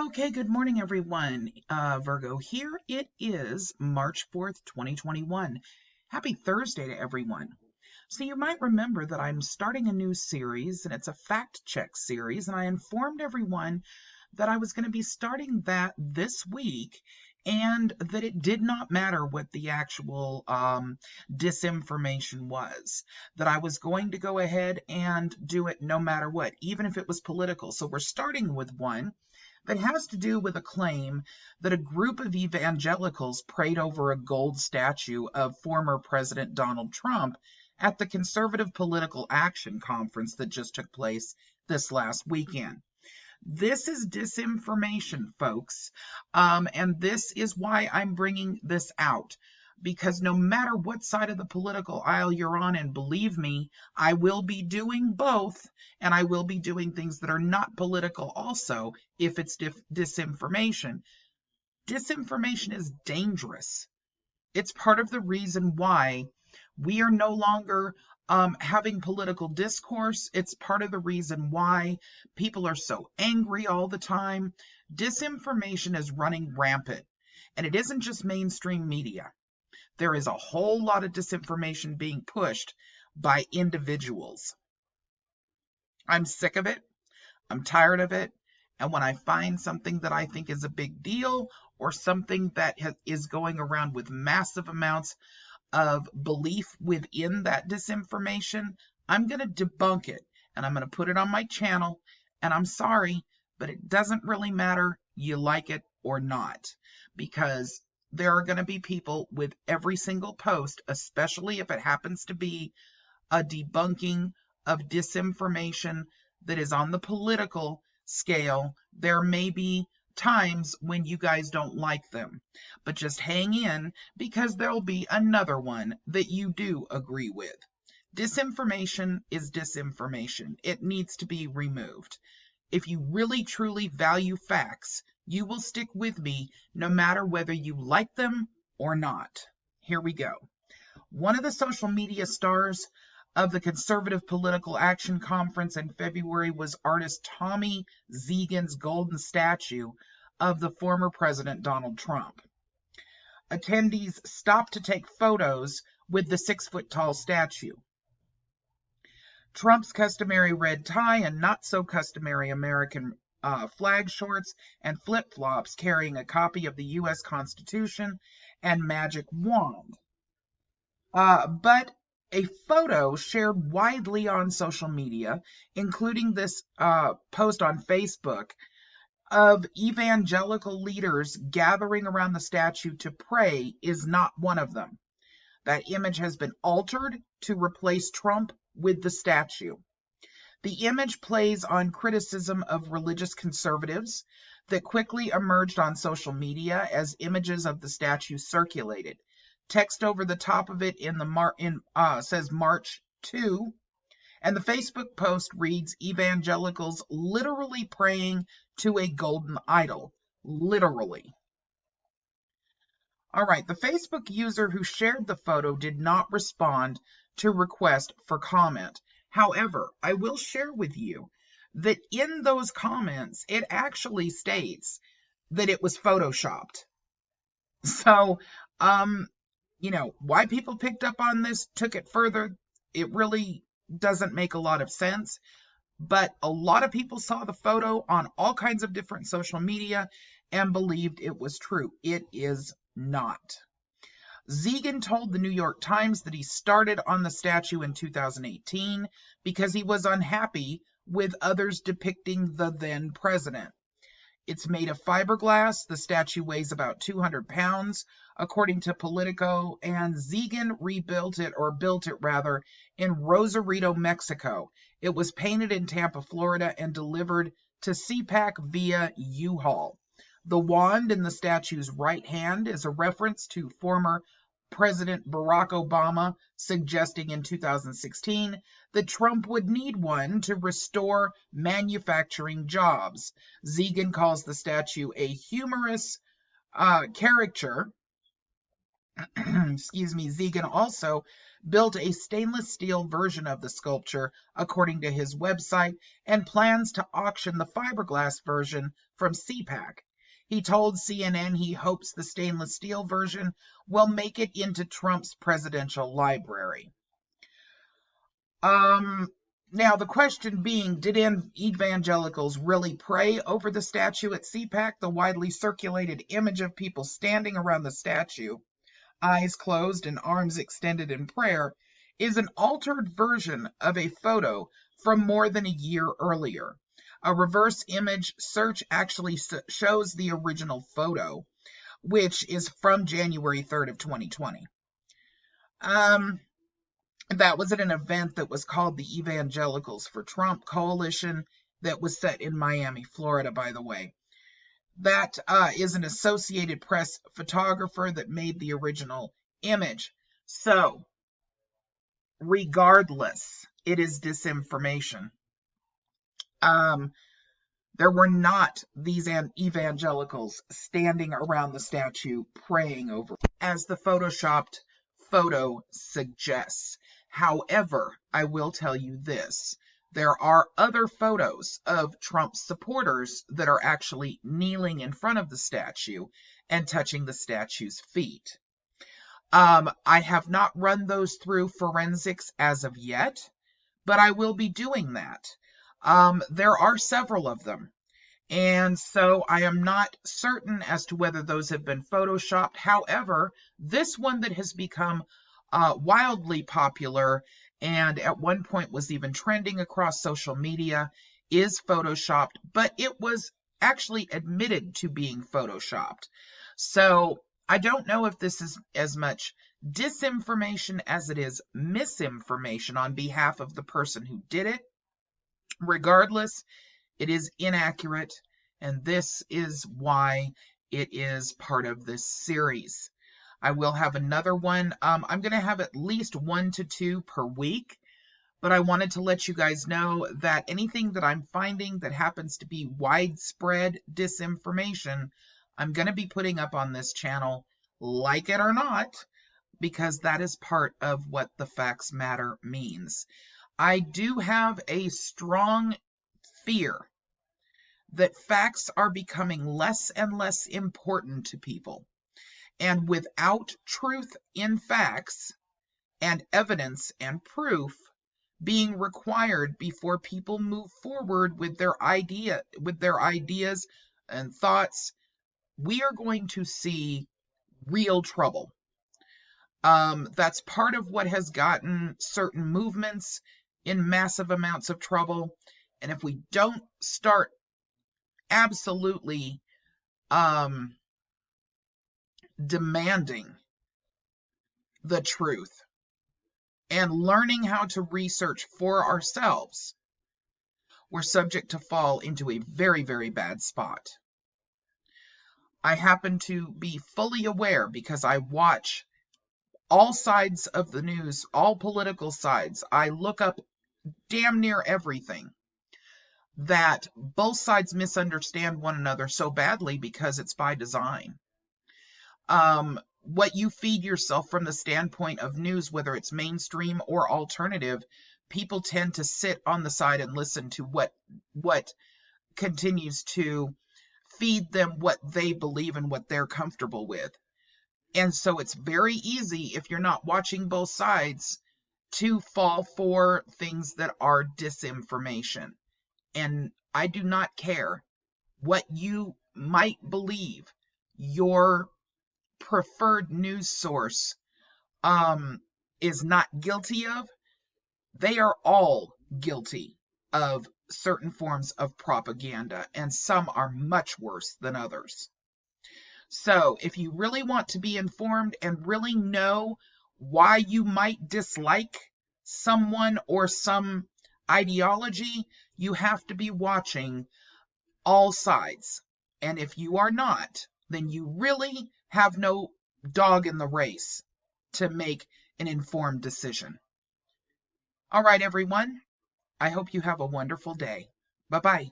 Okay, good morning, everyone. Virgo here. It is March 4th, 2021. Happy Thursday to everyone. So, you might remember that I'm starting a new series, and it's a fact check series, and I informed everyone that I was going to be starting that this week and that it did not matter what the actual disinformation was, that I was going to go ahead and do it no matter what, even if it was political. So, we're starting with one that has to do with a claim that a group of evangelicals prayed over a gold statue of former President Donald Trump at the Conservative Political Action Conference that just took place this last weekend. This is disinformation, folks, and this is why I'm bringing this out. Because no matter what side of the political aisle you're on, and believe me, I will be doing both, and I will be doing things that are not political also if it's disinformation. Disinformation is dangerous. It's part of the reason why we are no longer having political discourse. It's part of the reason why people are so angry all the time. Disinformation is running rampant, and it isn't just mainstream media. There is a whole lot of disinformation being pushed by individuals. I'm sick of it. I'm tired of it. And when I find something that I think is a big deal, or something that is going around with massive amounts of belief within that disinformation, I'm going to debunk it, and I'm going to put it on my channel. And I'm sorry, but it doesn't really matter you like it or not, because there are going to be people with every single post, especially if it happens to be a debunking of disinformation that is on the political scale. There may be times when you guys don't like them, but just hang in, because there'll be another one that you do agree with. Disinformation is disinformation. It needs to be removed. If you really truly value facts, you will stick with me no matter whether you like them or not. Here we go. One of the social media stars of the Conservative Political Action Conference in February was artist Tommy Zegan's golden statue of the former President Donald Trump. Attendees stopped to take photos with the 6-foot-tall statue. Trump's customary red tie and not so customary American flag shorts and flip-flops, carrying a copy of the U.S. Constitution and magic wand. But a photo shared widely on social media, including this post on Facebook, of evangelical leaders gathering around the statue to pray, is not one of them. That image has been altered to replace Trump with the statue. The image plays on criticism of religious conservatives that quickly emerged on social media as images of the statue circulated. Text over the top of it says March 2, and the Facebook post reads, "Evangelicals literally praying to a golden idol." Literally. All right, the Facebook user who shared the photo did not respond to request for comment. However, I will share with you that in those comments, it actually states that it was photoshopped. So, why people picked up on this, took it further, it really doesn't make a lot of sense. But a lot of people saw the photo on all kinds of different social media and believed it was true. It is not. Zegan told the New York Times that he started on the statue in 2018 because he was unhappy with others depicting the then president. It's made of fiberglass. The statue weighs about 200 pounds, according to Politico, and Zegan built it in Rosarito, Mexico. It was painted in Tampa, Florida, and delivered to CPAC via U-Haul. The wand in the statue's right hand is a reference to former President Barack Obama suggesting in 2016 that Trump would need one to restore manufacturing jobs. Zegan calls the statue a humorous caricature excuse me, Zegan also built a stainless steel version of the sculpture, according to his website, and plans to auction the fiberglass version from CPAC. He told CNN he hopes the stainless steel version will make it into Trump's presidential library. Now, the question being, did evangelicals really pray over the statue at CPAC? The widely circulated image of people standing around the statue, eyes closed and arms extended in prayer, is an altered version of a photo from more than a year earlier. A reverse image search actually shows the original photo, which is from January 3rd of 2020. That was at an event that was called the Evangelicals for Trump Coalition that was set in Miami, Florida, by the way. That is an Associated Press photographer that made the original image. So, regardless, it is disinformation. There were not these evangelicals standing around the statue praying over it, as the photoshopped photo suggests. However, I will tell you this. There are other photos of Trump's supporters that are actually kneeling in front of the statue and touching the statue's feet. I have not run those through forensics as of yet, but I will be doing that. There are several of them. And so I am not certain as to whether those have been photoshopped. However, this one that has become wildly popular and at one point was even trending across social media is photoshopped, but it was actually admitted to being photoshopped. So I don't know if this is as much disinformation as it is misinformation on behalf of the person who did it. Regardless, it is inaccurate, and this is why it is part of this series. I will have another one. I'm going to have at least 1 to 2 per week, but I wanted to let you guys know that anything that I'm finding that happens to be widespread disinformation, I'm going to be putting up on this channel, like it or not, because that is part of what the facts matter means. I do have a strong fear that facts are becoming less and less important to people. And without truth in facts and evidence and proof being required before people move forward with their ideas and thoughts, we are going to see real trouble. That's part of what has gotten certain movements in massive amounts of trouble. And if we don't start absolutely demanding the truth and learning how to research for ourselves, we're subject to fall into a very, very bad spot. I happen to be fully aware, because I watch all sides of the news, all political sides. I look up damn near everything, that both sides misunderstand one another so badly because it's by design. What you feed yourself from the standpoint of news, whether it's mainstream or alternative, people tend to sit on the side and listen to what continues to feed them what they believe and what they're comfortable with. And so it's very easy, if you're not watching both sides, to fall for things that are disinformation. And I do not care what you might believe your preferred news source is not guilty of. They are all guilty of certain forms of propaganda, and some are much worse than others. So if you really want to be informed and really know why you might dislike someone or some ideology, you have to be watching all sides. And if you are not, then you really have no dog in the race to make an informed decision. All right, everyone. I hope you have a wonderful day. Bye-bye.